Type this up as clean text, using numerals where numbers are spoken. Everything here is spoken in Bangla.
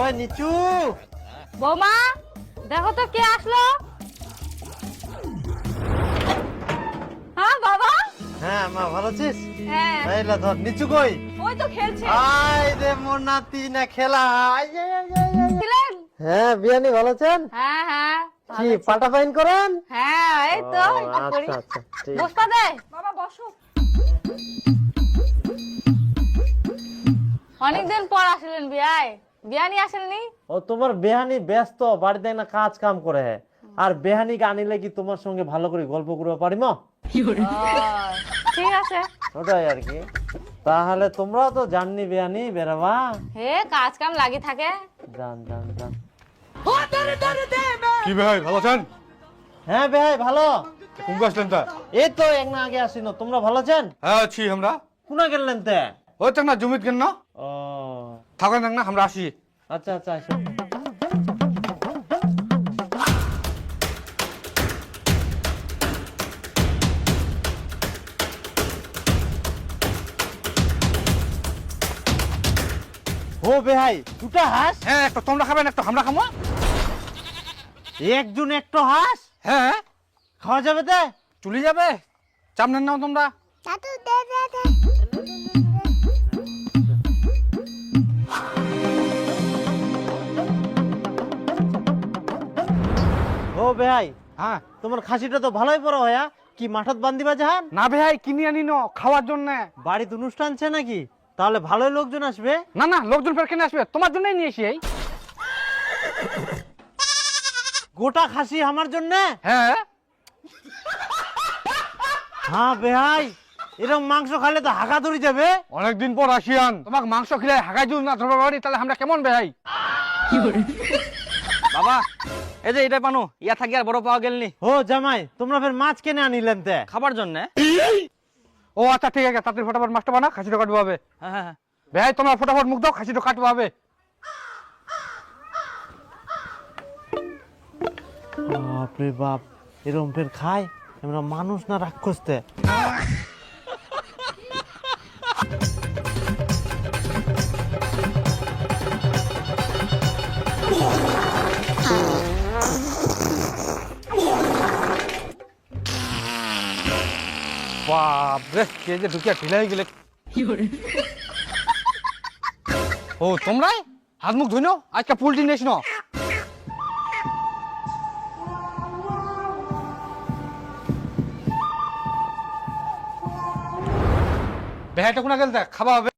ওই নিচু বৌমা দেখো তো কে আসলো। হ্যাঁ বাবা। হ্যাঁ মা ভালো আছিস? হ্যাঁ এই লা ধর নিচু কই? ওই তো খেলছে। আই রে মোর নাতি না খেলা I, I, I, I, I. ছিলেন? হ্যাঁ বিয়ানি ভালো আছেন? হ্যাঁ হ্যাঁ কি পাটা পাইন করেন? হ্যাঁ এই তো ও, এটা করি। আচ্ছা আচ্ছা ঠিক। বসপা দে বাবা বসো। অনেকদিন পর আসলেন বিয়ানি আসেননি? ও তোমার বেহানি ব্যস্ত বাড়িতে না কাজ কাম করে, আর বেহানি আনিলে কি তোমার সঙ্গে ভালো করে গল্প করতে পারিম? ও, ঠিক আছে। ওটাই আর কি। তাহলে তোমরাও তো জাননি বেহানি বেরাবা। হে কাজ কাম লাগি থাকে। জান জান জান। কি ভাই ভালো আছেন? হ্যাঁ বেহাই ভালো। কোন আসলেন তা? এই তো এক না আগে আসিন, তোমরা ভালো আছেন? হ্যাঁ আছি আমরা। কোনা গেলেন তে? ওই না জমিত কেন না ও থাকেন না আমরা আসি। আচ্ছা আচ্ছা আসো। ও বেহাই দুটা হাঁস? হ্যাঁ একটা তোমরা খাবেন একটা আমরা খাবো। একজন একটা হাঁস হ্যাঁ খাওয়া যাবে তে? চলে যাবে, চাপ নেন নাও তোমরা। ও বেহাই হ্যাঁ তোমার খাসিটা তো ভালোই বড় হয়া, কি মাঠত বান্ধিবা জাহান? না ভাই কিনে আনি ন খাওয়ার জন্য। বাড়িতে অনুষ্ঠান আছে নাকি? তাহলে ভালোই লোকজন আসবে। না না লোকজন ফের কেন আসবে, তোমার জন্যই নিয়ে এসি এই। গোটা খাসি আমার জন্য? হ্যাঁ হ্যাঁ বেহাই এরকম মাংস খালে তো হাঁকা ধরে যাবে। অনেকদিন পর আসিয়ান, তোমাকে মাংস খেলে হাগাই যদি না ধরবা পারি তাহলে আমরা কেমন ভাই? বাবা এই যে এটা পানো ইয়া থাকি আর বড় পাওয়া গেলনি ও জামাই তোমরা ফের মাছ কেনে আনিলেন তে? খাবার জন্য। ও আচ্ছা ঠিক আছে, তাড়াতাড়ি ফটাফট মাছটা বানা, খাসিটা কাটবো হবে। হ্যাঁ হ্যাঁ ভাই তোমরা ফটাফট মুখ দাও, খাসিটা কাটবো হবে। বাপরে বাপ এরকম ফের খায়? আমরা মানুষ না রাক্ষস তে? বাপ রে কে যে ঢুকিয়া ঢিলাই গেলে। ও তোমরাই হাত মুখ ধুই নাও, আজকে পুলটি নিয়েছ না। বেহাইটা কোনা গেল দেখ খাওয়া হবে।